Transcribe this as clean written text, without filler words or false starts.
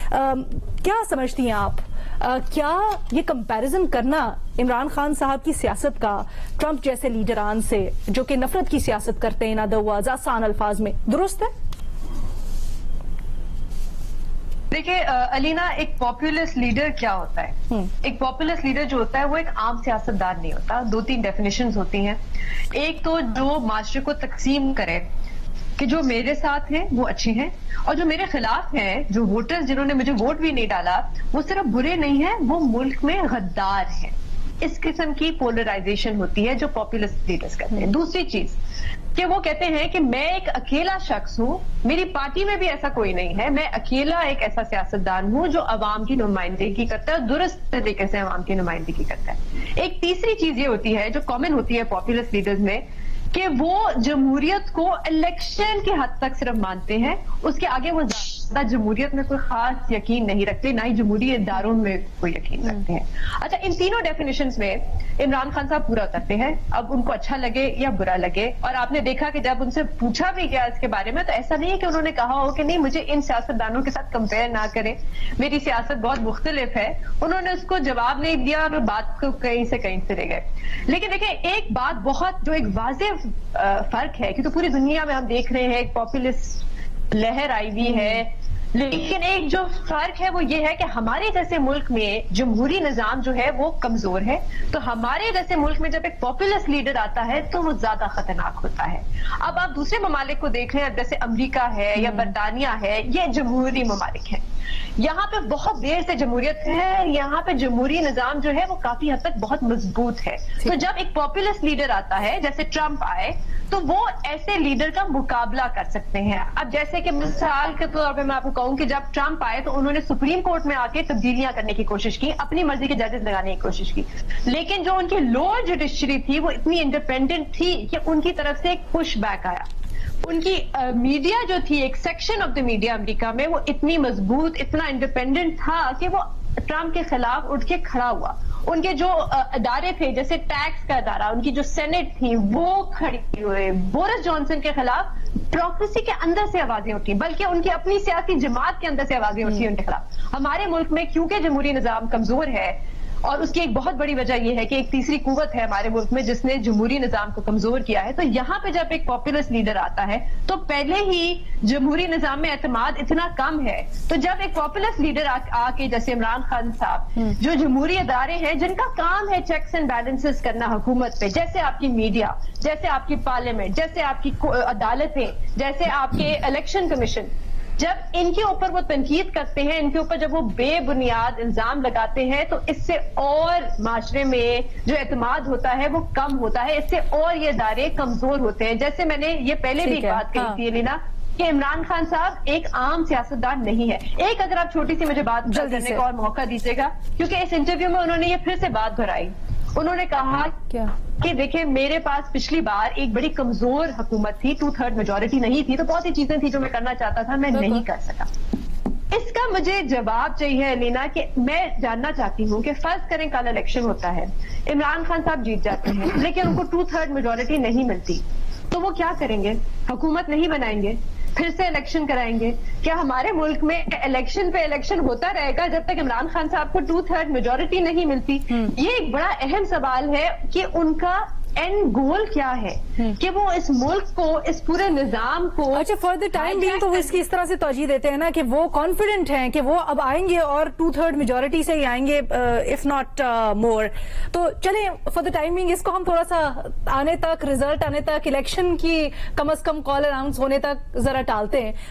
کیا سمجھتی ہیں آپ؟ کیا یہ کمپیرزن کرنا عمران خان صاحب کی سیاست کا ٹرمپ جیسے لیڈران سے جو کہ نفرت کی سیاست کرتے ہیں، آسان الفاظ میں، درست ہے؟ دیکھیں علینا، ایک پاپولسٹ لیڈر کیا ہوتا ہے؟ ایک پاپولسٹ لیڈر جو ہوتا ہے وہ ایک عام سیاستدان نہیں ہوتا. دو تین ڈیفینیشنز ہوتی ہیں. ایک تو جو معاشرے کو تقسیم کرے کہ جو میرے ساتھ ہیں وہ اچھے ہیں اور جو میرے خلاف ہیں، جو ووٹرز جنہوں نے مجھے ووٹ بھی نہیں ڈالا، وہ صرف برے نہیں ہیں، وہ ملک میں غدار ہیں. اس قسم کی پولرائزیشن ہوتی ہے جو پاپولسٹ لیڈرز کرتے ہیں. دوسری چیز کہ وہ کہتے ہیں کہ میں ایک اکیلا شخص ہوں، میری پارٹی میں بھی ایسا کوئی نہیں ہے، میں اکیلا ایک ایسا سیاستدان ہوں جو عوام کی نمائندگی کرتا ہے، درست طریقے سے عوام کی نمائندگی کرتا ہے. ایک تیسری چیز یہ ہوتی ہے جو کامن ہوتی ہے پاپولسٹ لیڈرز میں کہ وہ جمہوریت کو الیکشن کی حد تک صرف مانتے ہیں، اس کے آگے وہ زیادہ جمہوریت میں کوئی خاص یقین نہیں رکھتے، نہ ہی جمہوری اداروں میں کوئی یقین رکھتے ہیں. اچھا، ان تینوں ڈیفینیشنز میں عمران خان صاحب پورا اترتے ہیں، اب ان کو اچھا لگے یا برا لگے. اور آپ نے دیکھا کہ جب ان سے پوچھا بھی گیا اس کے بارے میں تو ایسا نہیں ہے کہ انہوں نے کہا ہو کہ نہیں مجھے ان سیاستدانوں کے ساتھ کمپیئر نہ کریں، میری سیاست بہت مختلف ہے. انہوں نے اس کو جواب نہیں دیا اور بات کو کہیں سے لے گئے. لیکن دیکھیں ایک بات بہت جو ایک واضح فرق ہے، کیونکہ پوری دنیا میں ہم دیکھ رہے ہیں ایک پاپولسٹ لہر آئی ہوئی ہے، لیکن ایک جو فرق ہے وہ یہ ہے کہ ہمارے جیسے ملک میں جمہوری نظام جو ہے وہ کمزور ہے، تو ہمارے جیسے ملک میں جب ایک پاپولسٹ لیڈر آتا ہے تو وہ زیادہ خطرناک ہوتا ہے. اب آپ دوسرے ممالک کو دیکھ رہے ہیں جیسے امریکہ ہے یا برطانیہ ہے، یہ جمہوری ممالک ہیں، یہاں پہ بہت دیر سے جمہوریت ہے، یہاں پہ جمہوری نظام جو ہے وہ کافی حد تک بہت مضبوط ہے. تو جب ایک پاپولسٹ لیڈر آتا ہے جیسے ٹرمپ آئے تو وہ ایسے لیڈر کا مقابلہ کر سکتے ہیں. اب جیسے کہ مثال کے طور پہ میں آپ کو کہوں کہ جب ٹرمپ آئے تو انہوں نے سپریم کورٹ میں آ کے تبدیلیاں کرنے کی کوشش کی، اپنی مرضی کے ججز لگانے کی کوشش کی، لیکن جو ان کی لوور جوڈیشری تھی وہ اتنی انڈیپینڈنٹ تھی کہ ان کی طرف سے ایک پش بیک آیا. ان کی میڈیا جو تھی، ایک سیکشن آف دا میڈیا امریکہ میں، وہ اتنی مضبوط، اتنا انڈیپینڈنٹ تھا کہ وہ ٹرمپ کے خلاف اٹھ کے کھڑا ہوا. ان کے جو ادارے تھے جیسے ٹیکس کا ادارہ، ان کی جو سینٹ تھی وہ کھڑی ہوئے. بورس جانسن کے خلاف بیوروکریسی کے اندر سے آوازیں اٹھی، بلکہ ان کی اپنی سیاسی جماعت کے اندر سے آوازیں اٹھی ان کے خلاف. ہمارے ملک میں کیونکہ جمہوری نظام کمزور ہے، اور اس کی ایک بہت بڑی وجہ یہ ہے کہ ایک تیسری قوت ہے ہمارے ملک میں جس نے جمہوری نظام کو کمزور کیا ہے، تو یہاں پہ جب ایک پاپولسٹ لیڈر آتا ہے تو پہلے ہی جمہوری نظام میں اعتماد اتنا کم ہے. تو جب ایک پاپولسٹ لیڈر آ کے جیسے عمران خان صاحب، جو جمہوری ادارے ہیں جن کا کام ہے چیکس اینڈ بیلنسز کرنا حکومت پہ، جیسے آپ کی میڈیا، جیسے آپ کی پارلیمنٹ، جیسے آپ کی عدالتیں، جیسے آپ کے الیکشن کمیشن، جب ان کے اوپر وہ تنقید کرتے ہیں، ان کے اوپر جب وہ بے بنیاد الزام لگاتے ہیں تو اس سے اور معاشرے میں جو اعتماد ہوتا ہے وہ کم ہوتا ہے، اس سے اور یہ ادارے کمزور ہوتے ہیں. جیسے میں نے یہ پہلے بھی ایک بات کہی تھی لینا کہ عمران خان صاحب ایک عام سیاستدان نہیں ہے. ایک اگر آپ چھوٹی سی مجھے بات کرنے کا اور موقع دیجیے گا، کیونکہ اس انٹرویو میں انہوں نے یہ پھر سے بات دہرائی. انہوں نے کہا کہ دیکھیں میرے پاس پچھلی بار ایک بڑی کمزور حکومت تھی، 2/3 میجورٹی نہیں تھی، تو بہت سی چیزیں تھیں جو میں کرنا چاہتا تھا میں نہیں کر سکا. اس کا مجھے جواب چاہیے لینا کہ میں جاننا چاہتی ہوں کہ فرض کریں کل الیکشن ہوتا ہے، عمران خان صاحب جیت جاتے ہیں لیکن ان کو 2/3 میجورٹی نہیں ملتی، تو وہ کیا کریں گے؟ حکومت نہیں بنائیں گے، پھر سے الیکشن کرائیں گے؟ کیا ہمارے ملک میں الیکشن پہ الیکشن ہوتا رہے گا جب تک عمران خان صاحب کو 2/3 میجورٹی نہیں ملتی؟ یہ ایک بڑا اہم سوال ہے کہ ان کا اینڈ گول کیا ہے کہ وہ اس ملک کو، اس پورے نظام کو. اچھا، فار دا ٹائم بینگ تو وہ اس کی اس طرح سے توجہ دیتے ہیں نا کہ وہ کانفیڈنٹ ہیں کہ وہ اب آئیں گے اور 2/3 میجورٹی سے ہی آئیں گے، اف ناٹ مور. تو چلیں فار دا ٹائم بینگ اس کو ہم تھوڑا سا آنے تک، ریزلٹ آنے تک، الیکشن کی کم از کم کال اناؤنس ہونے تک ذرا ٹالتے ہیں.